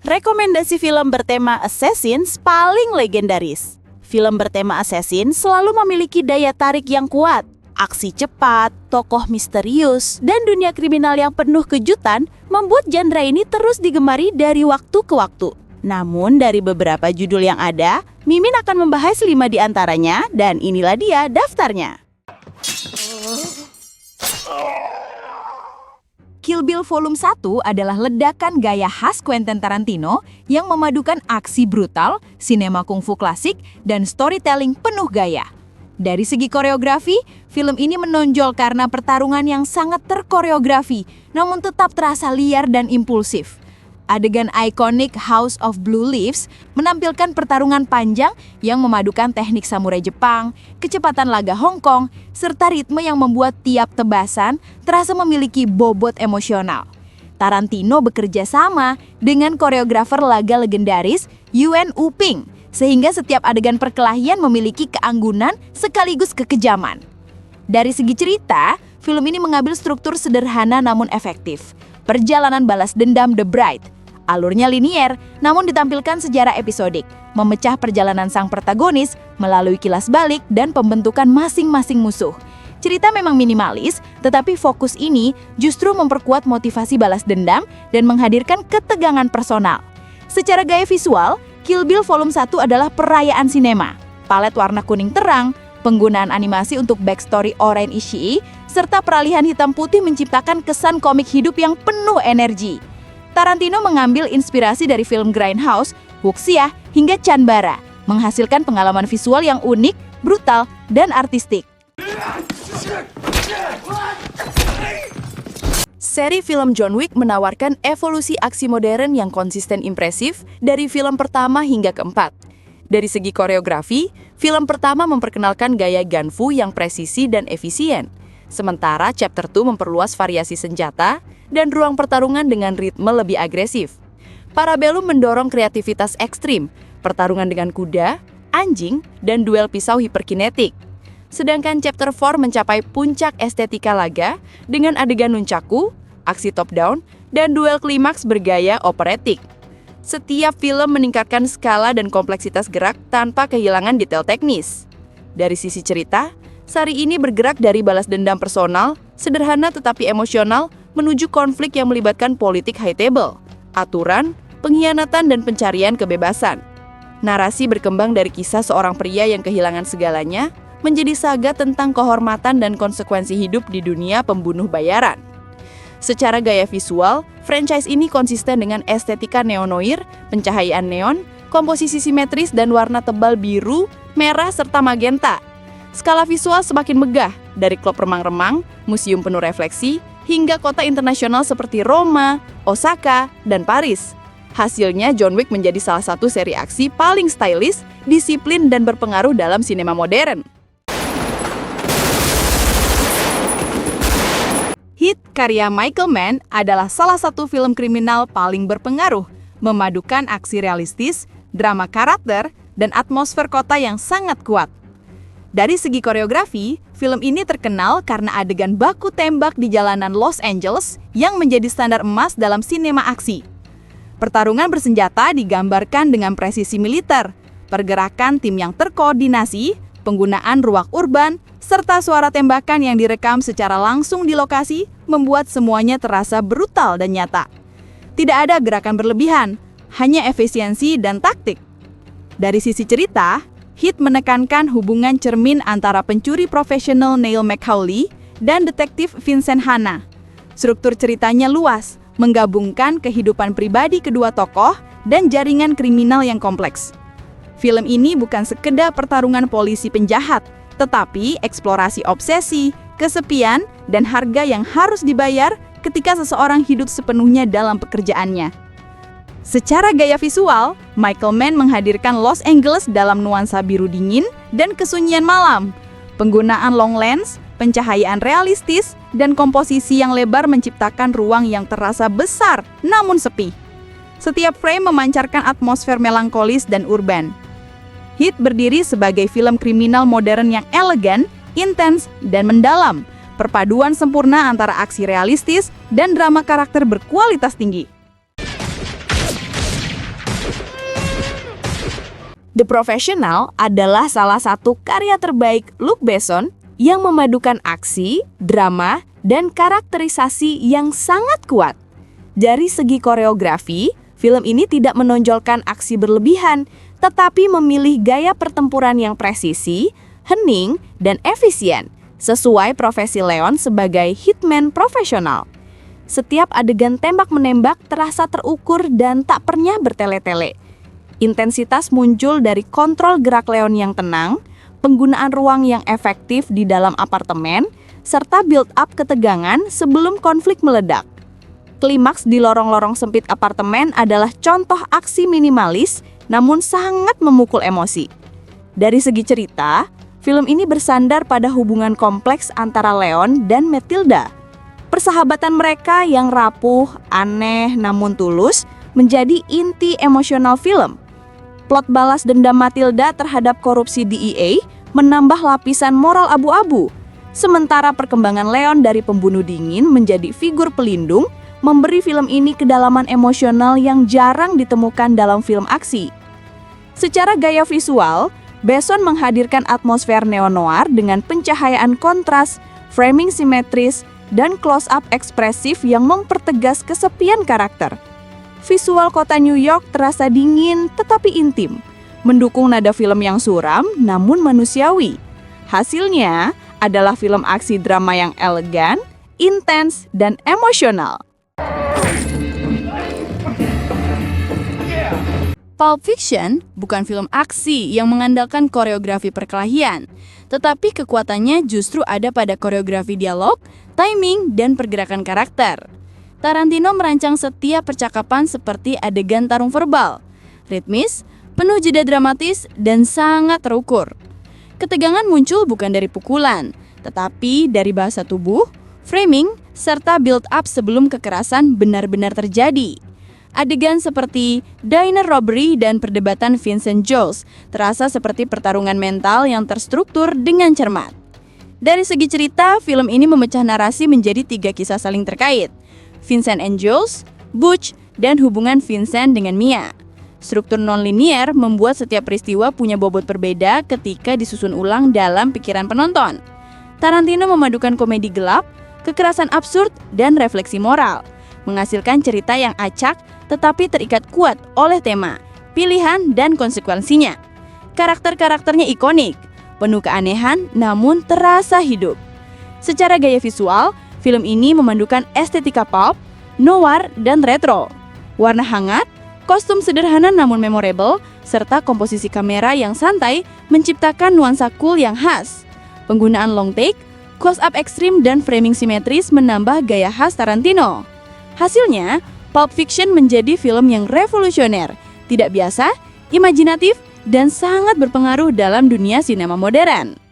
Rekomendasi film bertema Assassins paling legendaris. Film bertema Assassin selalu memiliki daya tarik yang kuat. Aksi cepat, tokoh misterius, dan dunia kriminal yang penuh kejutan membuat genre ini terus digemari dari waktu ke waktu. Namun dari beberapa judul yang ada, Mimin akan membahas 5 di antaranya dan inilah dia daftarnya. Kill Bill Volume 1 adalah ledakan gaya khas Quentin Tarantino yang memadukan aksi brutal, sinema kungfu klasik, dan storytelling penuh gaya. Dari segi koreografi, film ini menonjol karena pertarungan yang sangat terkoreografi, namun tetap terasa liar dan impulsif. Adegan ikonik House of Blue Leaves menampilkan pertarungan panjang yang memadukan teknik samurai Jepang, kecepatan laga Hong Kong, serta ritme yang membuat tiap tebasan terasa memiliki bobot emosional. Tarantino bekerja sama dengan koreografer laga legendaris Yuen Woo-ping, sehingga setiap adegan perkelahian memiliki keanggunan sekaligus kekejaman. Dari segi cerita, film ini mengambil struktur sederhana namun efektif. Perjalanan balas dendam The Bride. Alurnya linier, namun ditampilkan sejarah episodik, memecah perjalanan sang protagonis melalui kilas balik dan pembentukan masing-masing musuh. Cerita memang minimalis, tetapi fokus ini justru memperkuat motivasi balas dendam dan menghadirkan ketegangan personal. Secara gaya visual, Kill Bill Volume 1 adalah perayaan sinema. Palet warna kuning terang, penggunaan animasi untuk backstory Oren Ishii, serta peralihan hitam putih menciptakan kesan komik hidup yang penuh energi. Tarantino mengambil inspirasi dari film Grindhouse, Wuxia, hingga Chanbara, menghasilkan pengalaman visual yang unik, brutal, dan artistik. Seri film John Wick menawarkan evolusi aksi modern yang konsisten impresif dari film pertama hingga keempat. Dari segi koreografi, film pertama memperkenalkan gaya gunfu yang presisi dan efisien. Sementara Chapter 2 memperluas variasi senjata dan ruang pertarungan dengan ritme lebih agresif. Parabellum mendorong kreativitas ekstrim, pertarungan dengan kuda, anjing, dan duel pisau hiperkinetik. Sedangkan Chapter 4 mencapai puncak estetika laga dengan adegan nunchaku, aksi top-down, dan duel klimaks bergaya operatik. Setiap film meningkatkan skala dan kompleksitas gerak tanpa kehilangan detail teknis. Dari sisi cerita, seri ini bergerak dari balas dendam personal, sederhana tetapi emosional, menuju konflik yang melibatkan politik high table, aturan, pengkhianatan, dan pencarian kebebasan. Narasi berkembang dari kisah seorang pria yang kehilangan segalanya, menjadi saga tentang kehormatan dan konsekuensi hidup di dunia pembunuh bayaran. Secara gaya visual, franchise ini konsisten dengan estetika neo-noir, pencahayaan neon, komposisi simetris, dan warna tebal biru, merah, serta magenta. Skala visual semakin megah, dari klub remang-remang, museum penuh refleksi, hingga kota internasional seperti Roma, Osaka, dan Paris. Hasilnya, John Wick menjadi salah satu seri aksi paling stylish, disiplin, dan berpengaruh dalam sinema modern. Heat karya Michael Mann adalah salah satu film kriminal paling berpengaruh, memadukan aksi realistis, drama karakter, dan atmosfer kota yang sangat kuat. Dari segi koreografi, film ini terkenal karena adegan baku tembak di jalanan Los Angeles yang menjadi standar emas dalam sinema aksi. Pertarungan bersenjata digambarkan dengan presisi militer, pergerakan tim yang terkoordinasi, penggunaan ruang urban, serta suara tembakan yang direkam secara langsung di lokasi membuat semuanya terasa brutal dan nyata. Tidak ada gerakan berlebihan, hanya efisiensi dan taktik. Dari sisi cerita, Heat menekankan hubungan cermin antara pencuri profesional Neil McCauley dan detektif Vincent Hanna. Struktur ceritanya luas, menggabungkan kehidupan pribadi kedua tokoh dan jaringan kriminal yang kompleks. Film ini bukan sekedar pertarungan polisi penjahat, tetapi eksplorasi obsesi, kesepian, dan harga yang harus dibayar ketika seseorang hidup sepenuhnya dalam pekerjaannya. Secara gaya visual, Michael Mann menghadirkan Los Angeles dalam nuansa biru dingin dan kesunyian malam. Penggunaan long lens, pencahayaan realistis, dan komposisi yang lebar menciptakan ruang yang terasa besar namun sepi. Setiap frame memancarkan atmosfer melankolis dan urban. Heat berdiri sebagai film kriminal modern yang elegan, intens, dan mendalam. Perpaduan sempurna antara aksi realistis dan drama karakter berkualitas tinggi. The Professional adalah salah satu karya terbaik Luc Besson yang memadukan aksi, drama, dan karakterisasi yang sangat kuat. Dari segi koreografi, film ini tidak menonjolkan aksi berlebihan, tetapi memilih gaya pertempuran yang presisi, hening, dan efisien, sesuai profesi Leon sebagai hitman profesional. Setiap adegan tembak-menembak terasa terukur dan tak pernah bertele-tele. Intensitas muncul dari kontrol gerak Leon yang tenang, penggunaan ruang yang efektif di dalam apartemen, serta build-up ketegangan sebelum konflik meledak. Klimaks di lorong-lorong sempit apartemen adalah contoh aksi minimalis namun sangat memukul emosi. Dari segi cerita, film ini bersandar pada hubungan kompleks antara Leon dan Matilda. Persahabatan mereka yang rapuh, aneh, namun tulus menjadi inti emosional film. Plot balas dendam Matilda terhadap korupsi DEA menambah lapisan moral abu-abu, sementara perkembangan Leon dari pembunuh dingin menjadi figur pelindung memberi film ini kedalaman emosional yang jarang ditemukan dalam film aksi. Secara gaya visual, Besson menghadirkan atmosfer neo-noir dengan pencahayaan kontras, framing simetris, dan close-up ekspresif yang mempertegas kesepian karakter. Visual kota New York terasa dingin tetapi intim, mendukung nada film yang suram namun manusiawi. Hasilnya adalah film aksi drama yang elegan, intens, dan emosional. Pulp Fiction bukan film aksi yang mengandalkan koreografi perkelahian, tetapi kekuatannya justru ada pada koreografi dialog, timing, dan pergerakan karakter. Tarantino merancang setiap percakapan seperti adegan tarung verbal, ritmis, penuh jeda dramatis, dan sangat terukur. Ketegangan muncul bukan dari pukulan, tetapi dari bahasa tubuh, framing, serta build-up sebelum kekerasan benar-benar terjadi. Adegan seperti diner robbery dan perdebatan Vincent Jules terasa seperti pertarungan mental yang terstruktur dengan cermat. Dari segi cerita, film ini memecah narasi menjadi 3 kisah saling terkait. Vincent and Jules, Butch, dan hubungan Vincent dengan Mia. Struktur non-linear membuat setiap peristiwa punya bobot berbeda ketika disusun ulang dalam pikiran penonton. Tarantino memadukan komedi gelap, kekerasan absurd, dan refleksi moral, menghasilkan cerita yang acak tetapi terikat kuat oleh tema, pilihan, dan konsekuensinya. Karakter-karakternya ikonik, penuh keanehan namun terasa hidup. Secara gaya visual, film ini memadukan estetika pulp, noir, dan retro. Warna hangat, kostum sederhana namun memorable, serta komposisi kamera yang santai menciptakan nuansa cool yang khas. Penggunaan long take, close-up ekstrim, dan framing simetris menambah gaya khas Tarantino. Hasilnya, Pulp Fiction menjadi film yang revolusioner, tidak biasa, imajinatif, dan sangat berpengaruh dalam dunia sinema modern.